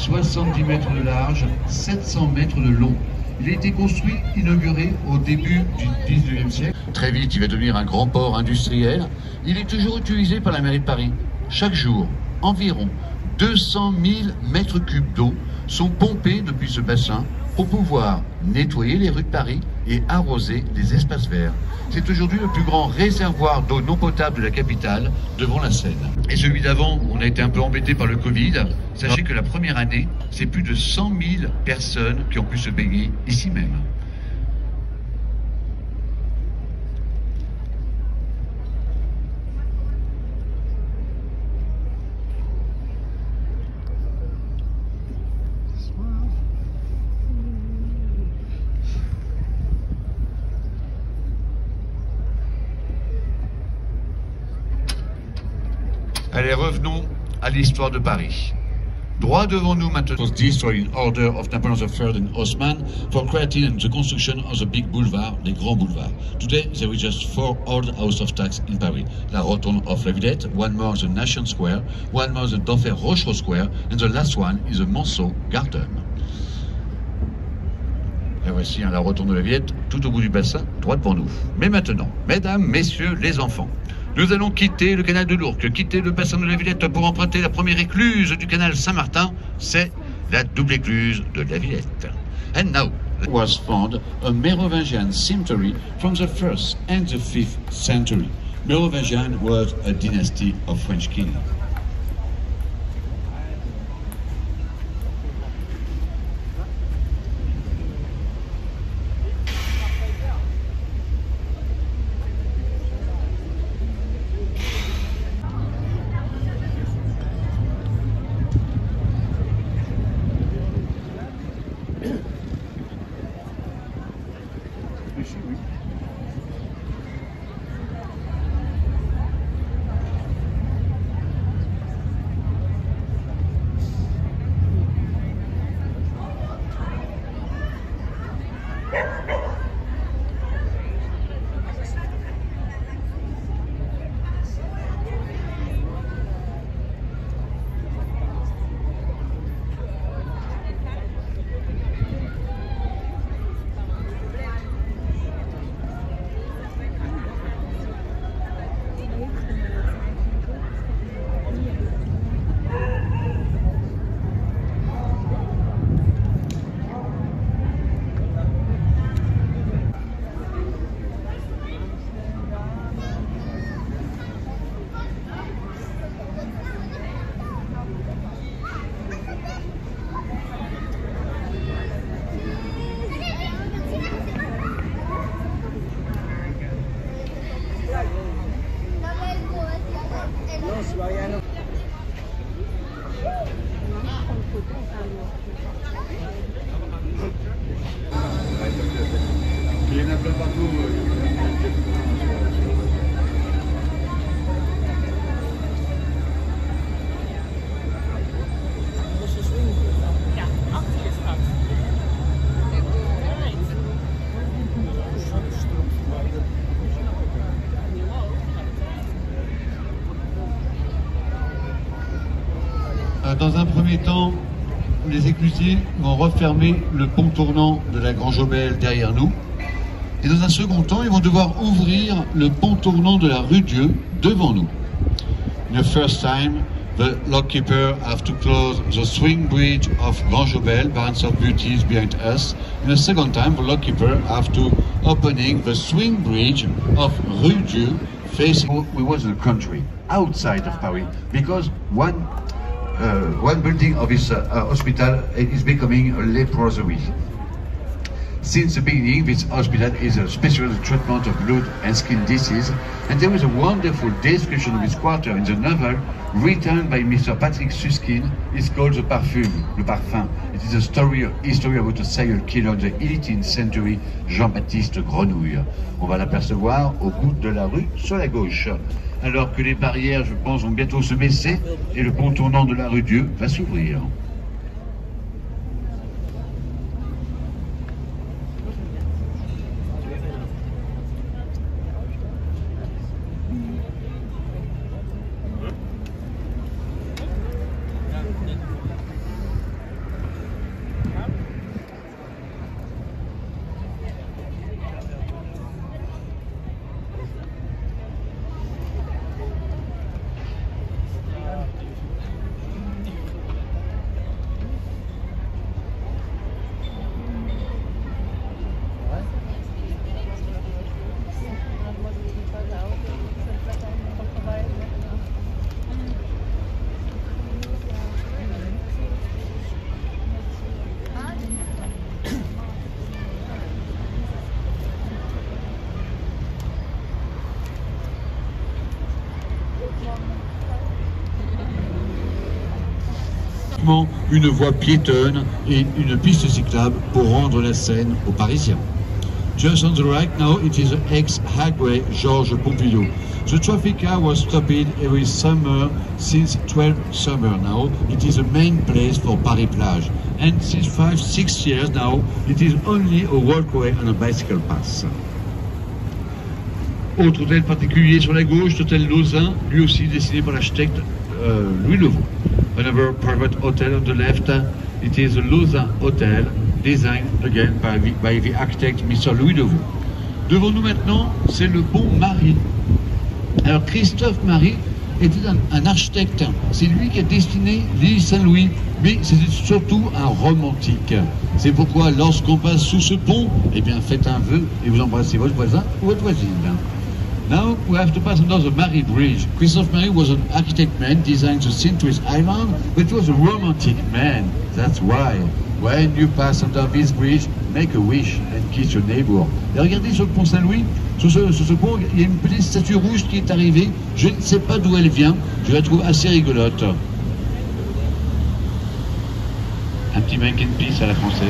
70 mètres de large, 700 mètres de long. Il a été construit, inauguré au début du 19e siècle. Très vite, il va devenir un grand port industriel. Il est toujours utilisé par la mairie de Paris. Chaque jour, environ 200 000 mètres cubes d'eau sont pompés depuis ce bassin pour pouvoir nettoyer les rues de Paris et arroser les espaces verts. C'est aujourd'hui le plus grand réservoir d'eau non potable de la capitale, devant la Seine. Et celui d'avant, on a été un peu embêté par le Covid. Sachez que la première année, c'est plus de 100 000 personnes qui ont pu se baigner ici même. Allez, revenons à l'histoire de Paris. Droit devant nous maintenant. Was destroyed in order of Napoleon III and Haussmann for creating the construction of the big boulevard, les grands boulevards. Today there is just 4 old house of tax in Paris. La Rotonde of la Villette, one more the Nation Square, one more the d'Enfer Rochereau Square, and the last one is the Monceau Garden. Et voici la Rotonde de la Villette, tout au bout du bassin, droit devant nous. Mais maintenant, mesdames, messieurs, les enfants, nous allons quitter le canal de l'Ourcq, quitter le bassin de la Villette pour emprunter la première écluse du canal Saint-Martin. C'est la double écluse de la Villette. And now was found a Merovingian cemetery from the 1st and the 5th century. Merovingian was a dynasty of French kings. Il y en a plein partout. Dans un premier temps, les éclusiers vont refermer le pont tournant de la Grand Jaubel derrière nous. Et dans un second temps, ils vont devoir ouvrir le pont tournant de la rue Dieu devant nous. In the first time, the lockkeeper have to close the swing bridge of Grand Jaubel, Barons of Beauties behind us. In the second time, the lockkeeper have to opening the swing bridge of Rue Dieu facing. We was in the country, outside of Paris, because one building of this hospital is becoming a leprosery. Since the beginning, this hospital is a special treatment of blood and skin disease, and there is a wonderful description of this quarter in the novel written by Mr. Patrick Süskind. It's called The Parfum, Le Parfum. It is a history about a serial killer of the 18th century, Jean-Baptiste Grenouille. On va l'apercevoir au bout de la rue sur la gauche. Alors que les barrières, je pense, vont bientôt se baisser et le pont tournant de la rue Dieu va s'ouvrir. une voie piétonne et une piste cyclable pour rendre la Seine aux Parisiens. Just on the right now, it is the ex-highway Georges Pompidou. The traffic car was stopped every summer since 12 summer now. It is the main place for Paris Plage. And since 5-6 years now, it is only a walkway and a bicycle path. Autre hôtel particulier sur la gauche, l'hôtel Lausanne, lui aussi dessiné par l'architecte Louis Levaux. Another private hotel on the left, it is the Lausanne Hotel, designed again by the architect Mr. Louis Levaux. Devant nous maintenant, c'est le pont Marie. Alors Christophe Marie était un architecte. C'est lui qui a dessiné l'île Saint-Louis, mais c'était surtout un romantique. C'est pourquoi lorsqu'on passe sous ce pont, eh bien faites un vœu et vous embrassez votre voisin ou votre voisine. Now we have to pass under the Marie Bridge. Christophe Marie was an architect man, designed the Saint-Louis Island, but he was a romantic man. That's why, when you pass under this bridge, make a wish and kiss your neighbor. Et regardez sur le pont Saint-Louis, sur ce pont, il y a une petite statue rouge qui est arrivée. Je ne sais pas d'où elle vient, je la trouve assez rigolote. Un petit mannequin peace à la française.